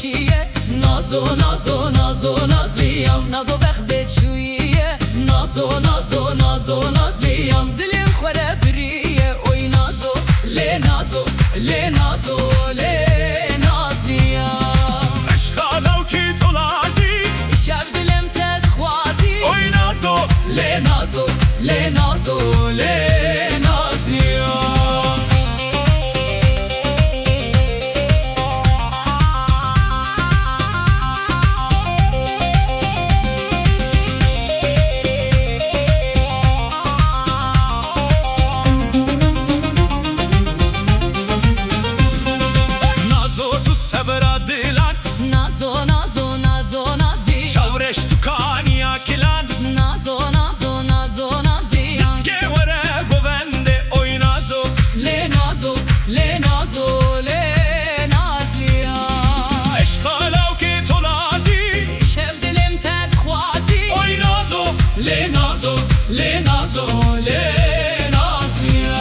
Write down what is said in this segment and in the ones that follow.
چیه نازو نازو نازو نازلیم نازو بخت چویه نازو نازو نازو نازلیم دلم خوره بریه اوی نازو لی نازو لی نازو لی نازلیم اشخالو کی تو لازی شب دلم تدخوازی اوی نازو لی نازو لی نازو لی لی نازو لی نازو لی نازلیم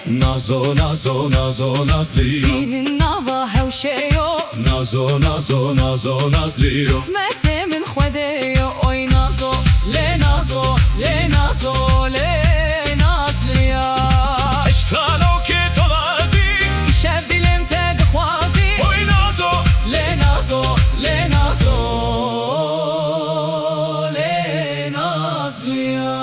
نازو نازو نازو نازلیم بین نوا هوشیو نازو نازو نازو نازلیم قسمت من خودیو اوی نازو لی نازو لی نازو لی نازلیم اشکالو کی تو لازی شب دلم تدخوازی اوی نازو لی نازو لی نازو لی نازلیم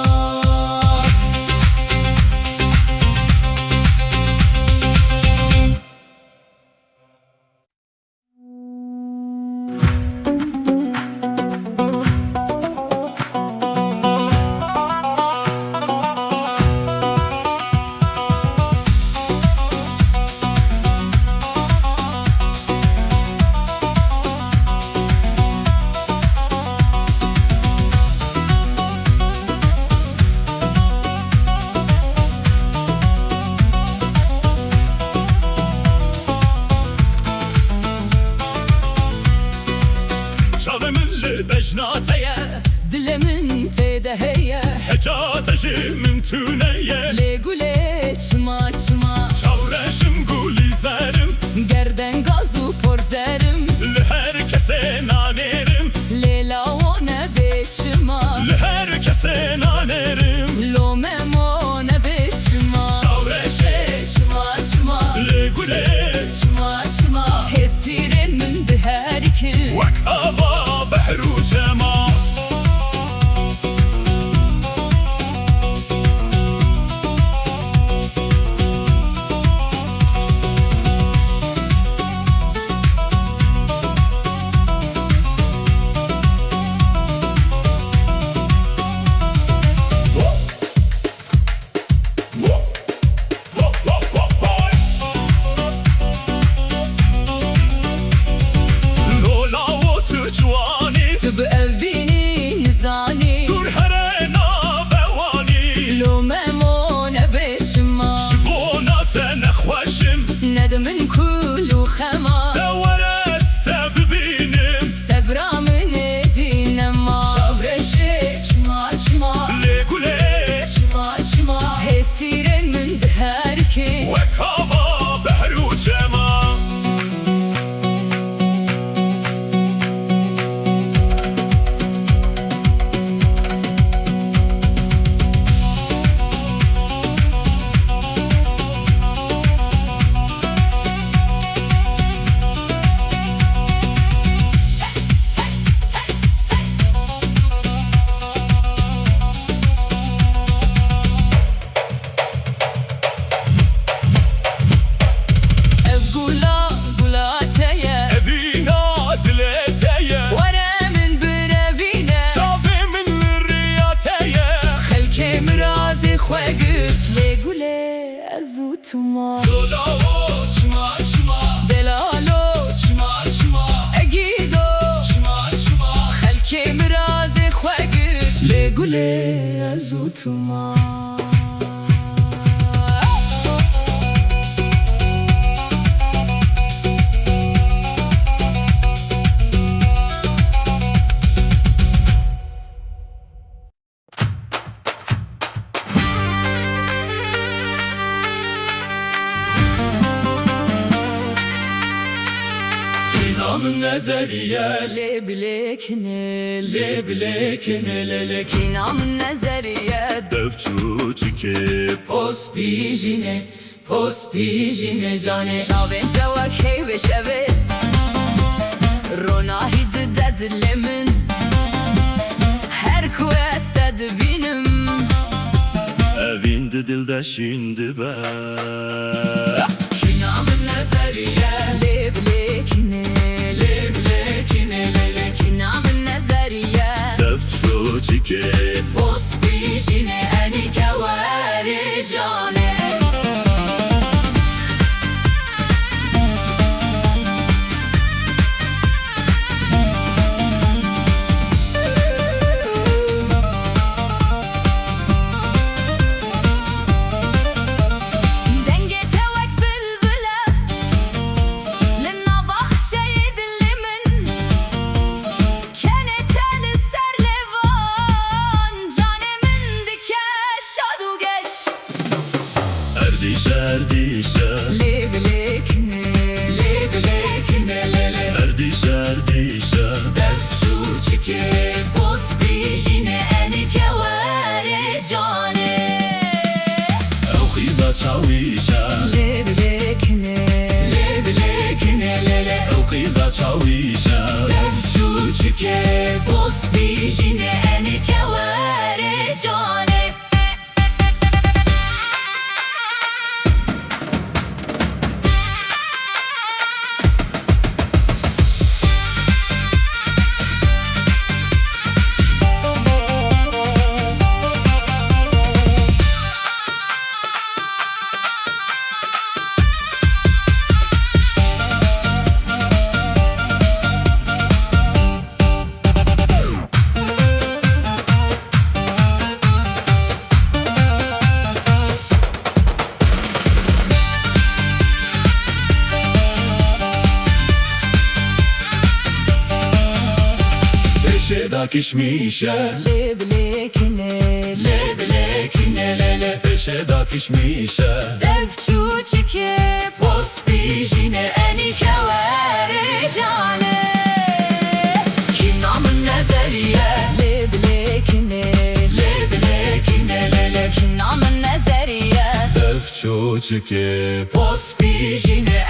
بجناتيه دلمن تدهيه هجاتجي من تونيه لگوله چما چما چاورشم گولی زرم گردن گازو پر زرم لهر کسه نانرم لیلا و نبه چما لهر کسه نانرم لومه مو نبه چما چاورشه چما چما لگوله چما چما حسیرن من بهرکن وک آوا بحر و جما گله از اوتوما Kinamın nezeriye لبلكنل Leblekine كينام النظرية Dövçu çikip پوس بیجینه جانه شاوین توا کی بشوه روناهی دد لمن her quest'e benim Evinde dilde şimdi be Kinamın nazariye Leblekine Leblekine Kinamın nazariye Dövçu çikip Pos bijine eni keveri cane Erdişer Leblekine Erdişer Defşu çike Pos bijine eni keveri cane Ev kıza çavişe Leblekine Ev kıza çavişe Defşu çike Pos bijine eni keveri cane Peşeda kişmişe Leblekine Peşeda kişmişe Defçu çike Pos bijine eni keveri cane Kinamın nazariye Leblekine Kinamın nazariye Dövçu çikip Pos bijine